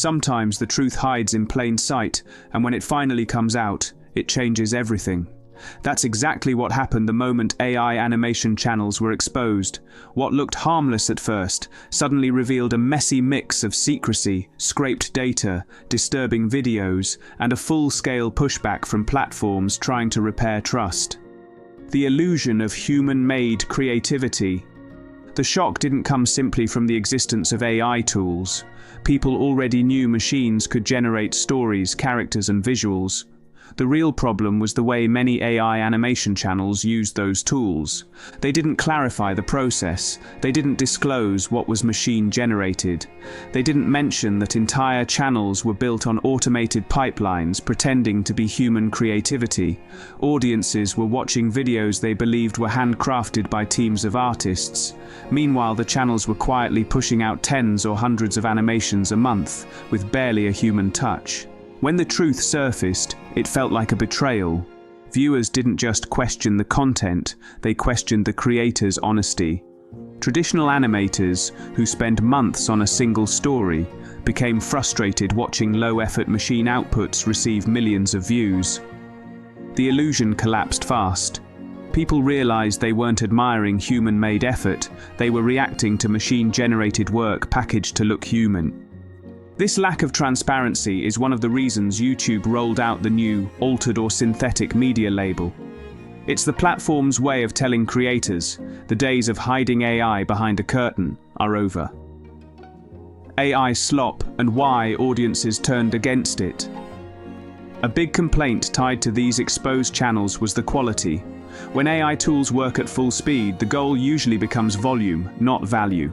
Sometimes the truth hides in plain sight, and when it finally comes out, it changes everything. That's exactly what happened the moment AI animation channels were exposed. What looked harmless at first suddenly revealed a messy mix of secrecy, scraped data, disturbing videos, and a full-scale pushback from platforms trying to repair trust. The illusion of human-made creativity. The shock didn't come simply from the existence of AI tools. People already knew machines could generate stories, characters, and visuals. The real problem was the way many AI animation channels used those tools. They didn't clarify the process. They didn't disclose what was machine-generated. They didn't mention that entire channels were built on automated pipelines pretending to be human creativity. Audiences were watching videos they believed were handcrafted by teams of artists. Meanwhile, the channels were quietly pushing out tens or hundreds of animations a month, with barely a human touch. When the truth surfaced, it felt like a betrayal. Viewers didn't just question the content, they questioned the creator's honesty. Traditional animators, who spend months on a single story, became frustrated watching low-effort machine outputs receive millions of views. The illusion collapsed fast. People realized they weren't admiring human-made effort, they were reacting to machine-generated work packaged to look human. This lack of transparency is one of the reasons YouTube rolled out the new altered or synthetic media label. It's the platform's way of telling creators the days of hiding AI behind a curtain are over. AI slop and why audiences turned against it. A big complaint tied to these exposed channels was the quality. When AI tools work at full speed, the goal usually becomes volume, not value.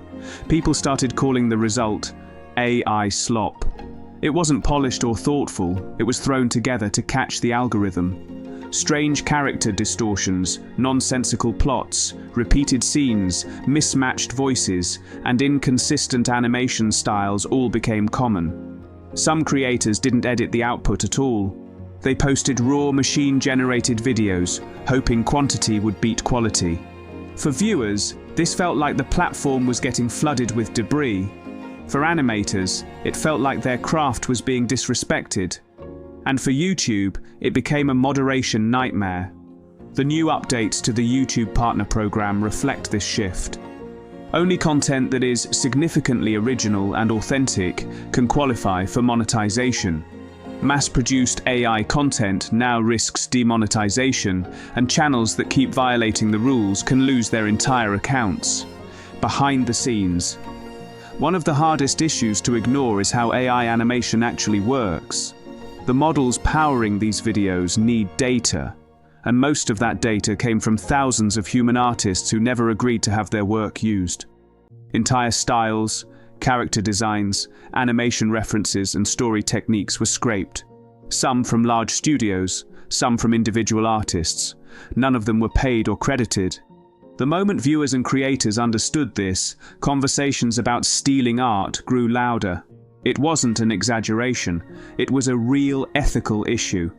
People started calling the result AI slop. It wasn't polished or thoughtful, it was thrown together to catch the algorithm. Strange character distortions, nonsensical plots, repeated scenes, mismatched voices, and inconsistent animation styles all became common. Some creators didn't edit the output at all. They posted raw machine-generated videos, hoping quantity would beat quality. For viewers, this felt like the platform was getting flooded with debris. For animators, it felt like their craft was being disrespected. And for YouTube, it became a moderation nightmare. The new updates to the YouTube Partner Program reflect this shift. Only content that is significantly original and authentic can qualify for monetization. Mass-produced AI content now risks demonetization, and channels that keep violating the rules can lose their entire accounts. Behind the scenes. One of the hardest issues to ignore is how AI animation actually works. The models powering these videos need data, and most of that data came from thousands of human artists who never agreed to have their work used. Entire styles, character designs, animation references, and story techniques were scraped. Some from large studios, some from individual artists. None of them were paid or credited. The moment viewers and creators understood this, conversations about stealing art grew louder. It wasn't an exaggeration, it was a real ethical issue.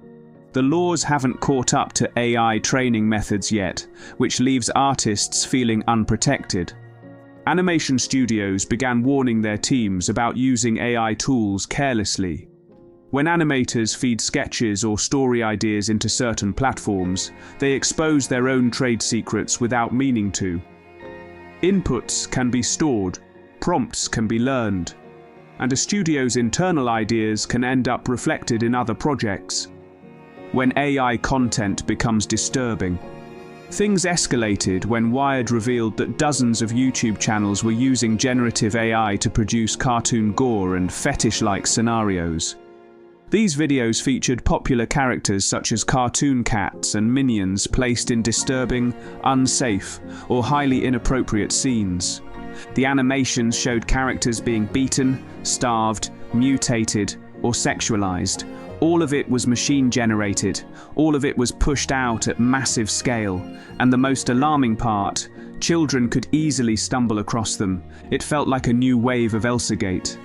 The laws haven't caught up to AI training methods yet, which leaves artists feeling unprotected. Animation studios began warning their teams about using AI tools carelessly. When animators feed sketches or story ideas into certain platforms, they expose their own trade secrets without meaning to. Inputs can be stored, prompts can be learned, and a studio's internal ideas can end up reflected in other projects. When AI content becomes disturbing. Things escalated when Wired revealed that dozens of YouTube channels were using generative AI to produce cartoon gore and fetish-like scenarios. These videos featured popular characters such as cartoon cats and minions placed in disturbing, unsafe, or highly inappropriate scenes. The animations showed characters being beaten, starved, mutated, or sexualized. All of it was machine-generated. All of it was pushed out at massive scale. And the most alarming part, children could easily stumble across them. It felt like a new wave of Elsagate.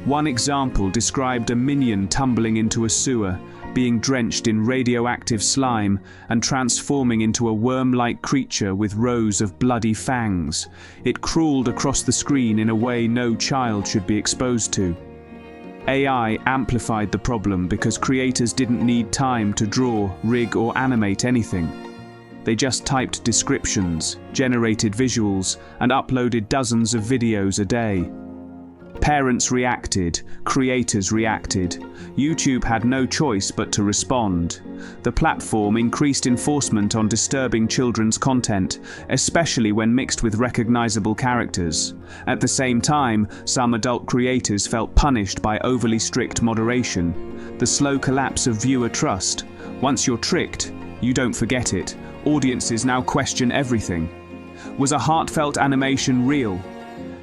One example described a minion tumbling into a sewer, being drenched in radioactive slime and transforming into a worm-like creature with rows of bloody fangs. It crawled across the screen in a way no child should be exposed to. AI amplified the problem because creators didn't need time to draw, rig, or animate anything. They just typed descriptions, generated visuals, and uploaded dozens of videos a day. Parents reacted, creators reacted. YouTube had no choice but to respond. The platform increased enforcement on disturbing children's content, especially when mixed with recognizable characters. At the same time, some adult creators felt punished by overly strict moderation. The slow collapse of viewer trust. Once you're tricked, you don't forget it. Audiences now question everything. Was a heartfelt animation real?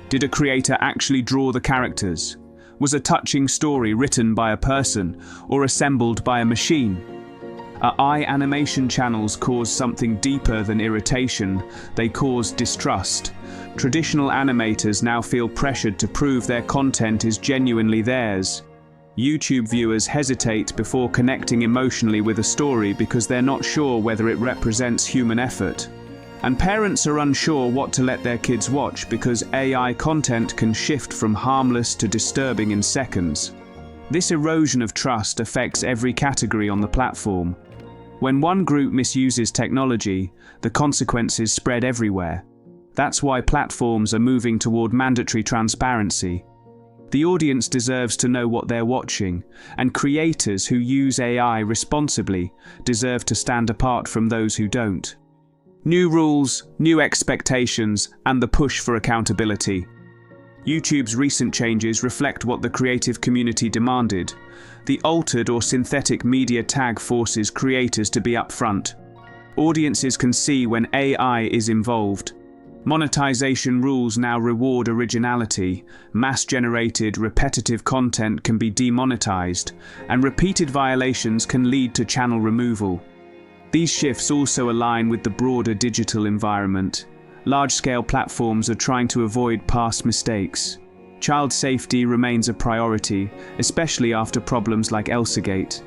Did a creator actually draw the characters? Was a touching story written by a person or assembled by a machine? AI animation channels cause something deeper than irritation. They cause distrust. Traditional animators now feel pressured to prove their content is genuinely theirs. YouTube viewers hesitate before connecting emotionally with a story because they're not sure whether it represents human effort. And parents are unsure what to let their kids watch because AI content can shift from harmless to disturbing in seconds. This erosion of trust affects every category on the platform. When one group misuses technology, the consequences spread everywhere. That's why platforms are moving toward mandatory transparency. The audience deserves to know what they're watching, and creators who use AI responsibly deserve to stand apart from those who don't. New rules, new expectations, and the push for accountability. YouTube's recent changes reflect what the creative community demanded. The altered or synthetic media tag forces creators to be upfront. Audiences can see when AI is involved. Monetization rules now reward originality. Mass-generated, repetitive content can be demonetized, and repeated violations can lead to channel removal. These shifts also align with the broader digital environment. Large-scale platforms are trying to avoid past mistakes. Child safety remains a priority, especially after problems like Elsagate.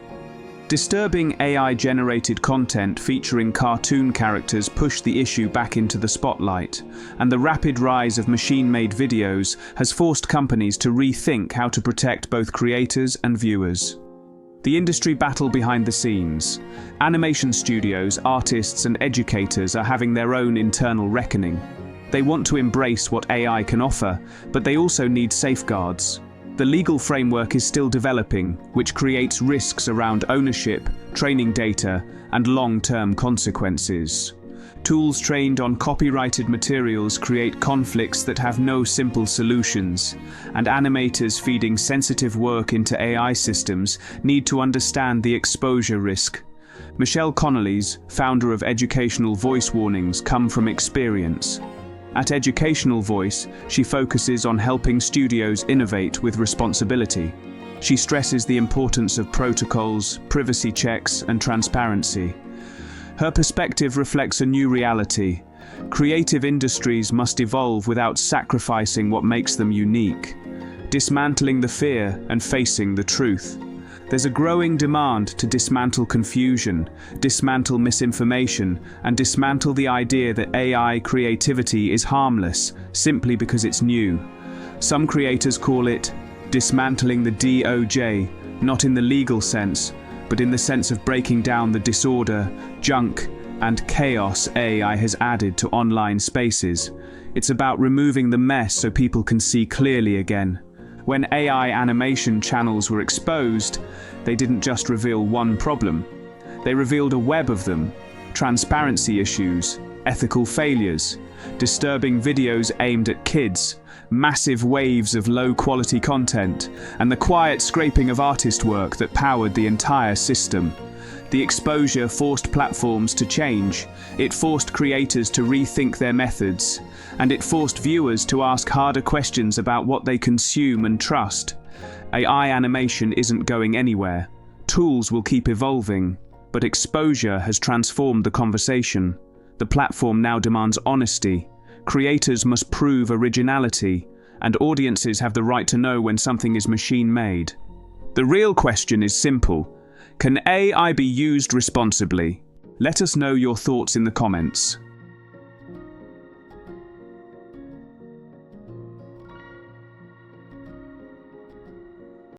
Disturbing AI-generated content featuring cartoon characters pushed the issue back into the spotlight, and the rapid rise of machine-made videos has forced companies to rethink how to protect both creators and viewers. The industry battle behind the scenes. Animation studios, artists, and educators are having their own internal reckoning. They want to embrace what AI can offer, but they also need safeguards. The legal framework is still developing, which creates risks around ownership, training data, and long-term consequences. Tools trained on copyrighted materials create conflicts that have no simple solutions, and animators feeding sensitive work into AI systems need to understand the exposure risk. Michelle Connolly's, founder of Educational Voice Warnings, come from experience. At Educational Voice, she focuses on helping studios innovate with responsibility. She stresses the importance of protocols, privacy checks, and transparency. Her perspective reflects a new reality. Creative industries must evolve without sacrificing what makes them unique, dismantling the fear and facing the truth. There's a growing demand to dismantle confusion, dismantle misinformation, and dismantle the idea that AI creativity is harmless simply because it's new. Some creators call it dismantling the DOJ, not in the legal sense, but in the sense of breaking down the disorder, junk, and chaos AI has added to online spaces. It's about removing the mess so people can see clearly again. When AI animation channels were exposed, they didn't just reveal one problem. They revealed a web of them: transparency issues, ethical failures, disturbing videos aimed at kids, massive waves of low-quality content, and the quiet scraping of artist work that powered the entire system. The exposure forced platforms to change, it forced creators to rethink their methods, and it forced viewers to ask harder questions about what they consume and trust. AI animation isn't going anywhere. Tools will keep evolving, but exposure has transformed the conversation. The platform now demands honesty. Creators must prove originality, and audiences have the right to know when something is machine-made. The real question is simple: can AI be used responsibly? Let us know your thoughts in the comments.